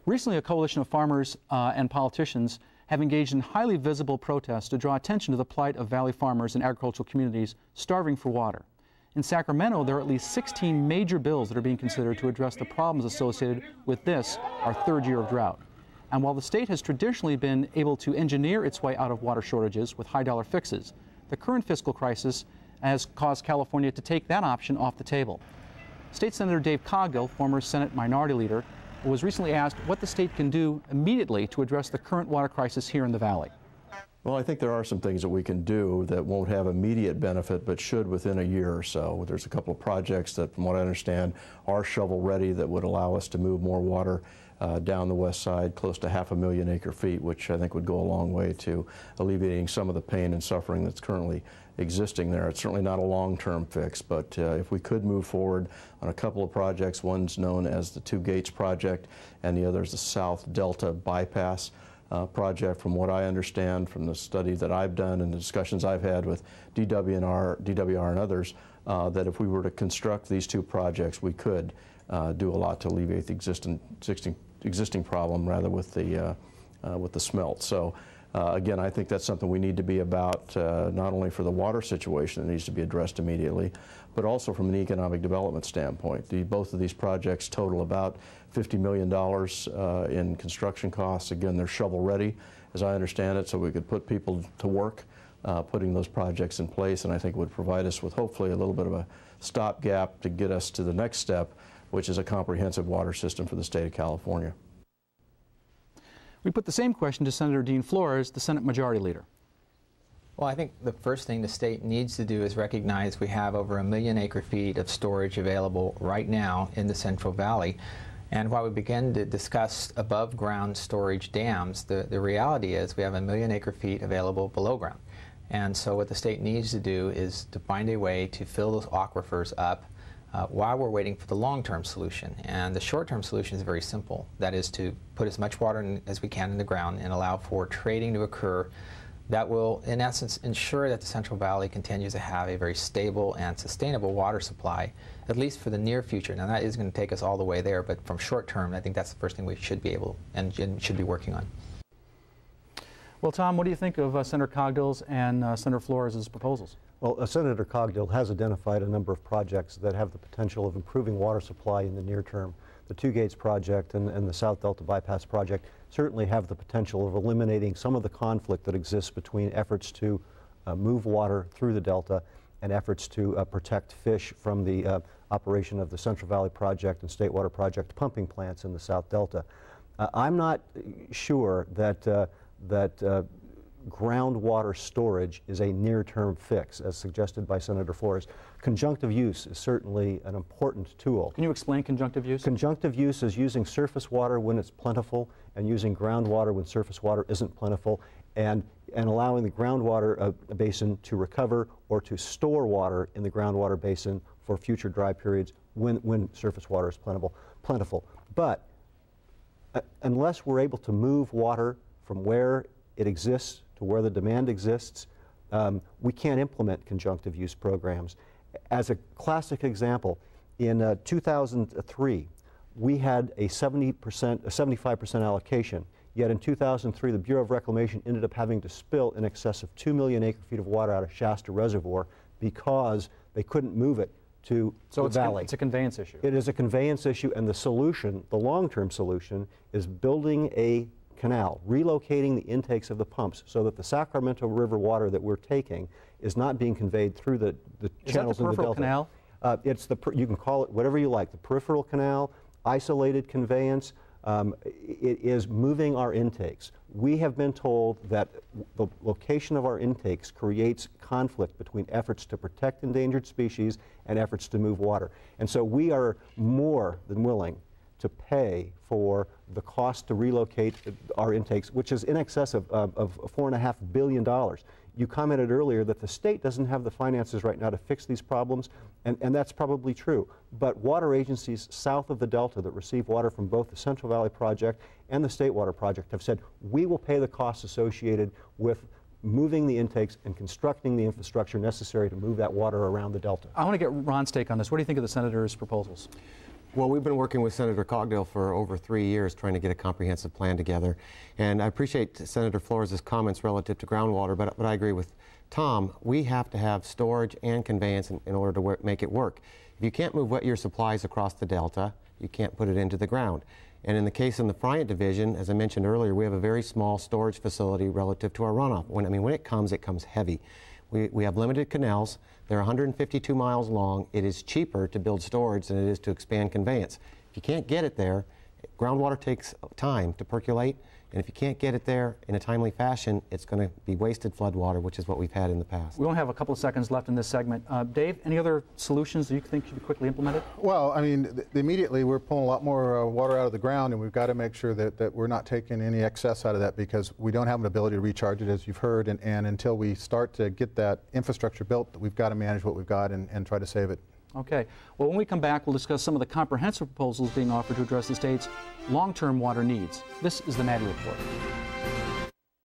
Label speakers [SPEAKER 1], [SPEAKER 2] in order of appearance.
[SPEAKER 1] Recently, a coalition of farmers and politicians have engaged in highly visible protests to draw attention to the plight of valley farmers and agricultural communities starving for water. In Sacramento, there are at least 16 major bills that are being considered to address the problems associated with this, our third year of drought. And while the state has traditionally been able to engineer its way out of water shortages with high-dollar fixes, the current fiscal crisis has caused California to take that option off the table. State Senator Dave Cogdill, former Senate Minority Leader, was recently asked what the state can do immediately to address the current water crisis here in the Valley.
[SPEAKER 2] Well, I think there are some things that we can do that won't have immediate benefit, but should within a year or so. There's a couple of projects that, from what I understand, are shovel-ready that would allow us to move more water down the west side, close to 500,000 acre-feet, which I think would go a long way to alleviating some of the pain and suffering that's currently existing there. It's certainly not a long-term fix, but if we could move forward on a couple of projects, one's known as the Two Gates project, and the other is the South Delta Bypass project. From what I understand from the study that I've done and the discussions I've had with DWR and others, that if we were to construct these two projects, we could do a lot to alleviate the existing problem, rather, with the smelt. So again, I think that's something we need to be about, not only for the water situation that needs to be addressed immediately, but also from an economic development standpoint. Both of these projects total about $50 million in construction costs. Again, they're shovel-ready, as I understand it, so we could put people to work putting those projects in place, and I think would provide us with hopefully a little bit of a stopgap to get us to the next step, which is a comprehensive water system for the state of California.
[SPEAKER 1] We put the same question to Senator Dean Flores, the Senate Majority Leader.
[SPEAKER 3] Well, I think the first thing the state needs to do is recognize we have over 1 million acre-feet of storage available right now in the Central Valley. And while we begin to discuss above-ground storage dams, the reality is we have 1 million acre-feet available below ground. And so what the state needs to do is to find a way to fill those aquifers up while we're waiting for the long-term solution. And the short-term solution is very simple. That is to put as much water as we can in the ground and allow for trading to occur that will, in essence, ensure that the Central Valley continues to have a very stable and sustainable water supply, at least for the near future. Now, that is going to take us all the way there, but from short-term, I think that's the first thing we should be able and should be working on.
[SPEAKER 1] Well, Tom, what do you think of Senator Cogdill's and Senator Flores' proposals?
[SPEAKER 4] Well, Senator Cogdill has identified a number of projects that have the potential of improving water supply in the near term. The Two Gates project and the South Delta Bypass project certainly have the potential of eliminating some of the conflict that exists between efforts to move water through the Delta and efforts to protect fish from the operation of the Central Valley Project and State Water Project pumping plants in the South Delta. I'm not sure that groundwater storage is a near-term fix, as suggested by Senator Flores. Conjunctive use is certainly an important tool.
[SPEAKER 1] Can you explain conjunctive use?
[SPEAKER 4] Conjunctive use is using surface water when it's plentiful and using groundwater when surface water isn't plentiful, and allowing the groundwater basin to recover or to store water in the groundwater basin for future dry periods when surface water is plentiful. But unless we're able to move water from where it exists to where the demand exists, we can't implement conjunctive use programs. As a classic example, in 2003, we had a 75% allocation, yet in 2003 the Bureau of Reclamation ended up having to spill in excess of 2 million acre-feet of water out of Shasta Reservoir because they couldn't move it to the valley.
[SPEAKER 1] It's a conveyance issue.
[SPEAKER 4] It is a conveyance issue, and the solution, the long-term solution, is building a canal, relocating the intakes of the pumps so that the Sacramento River water that we're taking is not being conveyed through the channels in the Delta. Is that the peripheral
[SPEAKER 1] canal?
[SPEAKER 4] It's you can call it whatever you like, the peripheral canal, isolated conveyance. It is moving our intakes. We have been told that the location of our intakes creates conflict between efforts to protect endangered species and efforts to move water. And so we are more than willing to pay for the cost to relocate our intakes, which is in excess of $4.5 billion. You commented earlier that the state doesn't have the finances right now to fix these problems, and that's probably true. But water agencies south of the Delta that receive water from both the Central Valley Project and the State Water Project have said, we will pay the costs associated with moving the intakes and constructing the infrastructure necessary to move that water around the Delta.
[SPEAKER 1] I want to get Ron's take on this. What do you think of the Senator's proposals?
[SPEAKER 5] Well, we've been working with Senator Cogdill for over 3 years trying to get a comprehensive plan together. And I appreciate Senator Flores' comments relative to groundwater, but I agree with Tom. We have to have storage and conveyance in order to make it work. If you can't move wet year supplies across the delta, you can't put it into the ground. And in the case in the Friant Division, as I mentioned earlier, we have a very small storage facility relative to our runoff. When it comes heavy. We have limited canals. They're 152 miles long. It is cheaper to build storage than it is to expand conveyance. If you can't get it there, groundwater takes time to percolate, and if you can't get it there in a timely fashion, it's going to be wasted flood water, which is what we've had in the past.
[SPEAKER 1] We only have a couple of seconds left in this segment. Dave, any other solutions that you think should be quickly implemented?
[SPEAKER 6] Well, I mean, immediately we're pulling a lot more water out of the ground, and we've got to make sure that we're not taking any excess out of that, because we don't have an ability to recharge it, as you've heard, and until we start to get that infrastructure built, we've got to manage what we've got and try to save it.
[SPEAKER 1] Okay. Well, when we come back, we'll discuss some of the comprehensive proposals being offered to address the state's long-term water needs. This is the Maddy Report.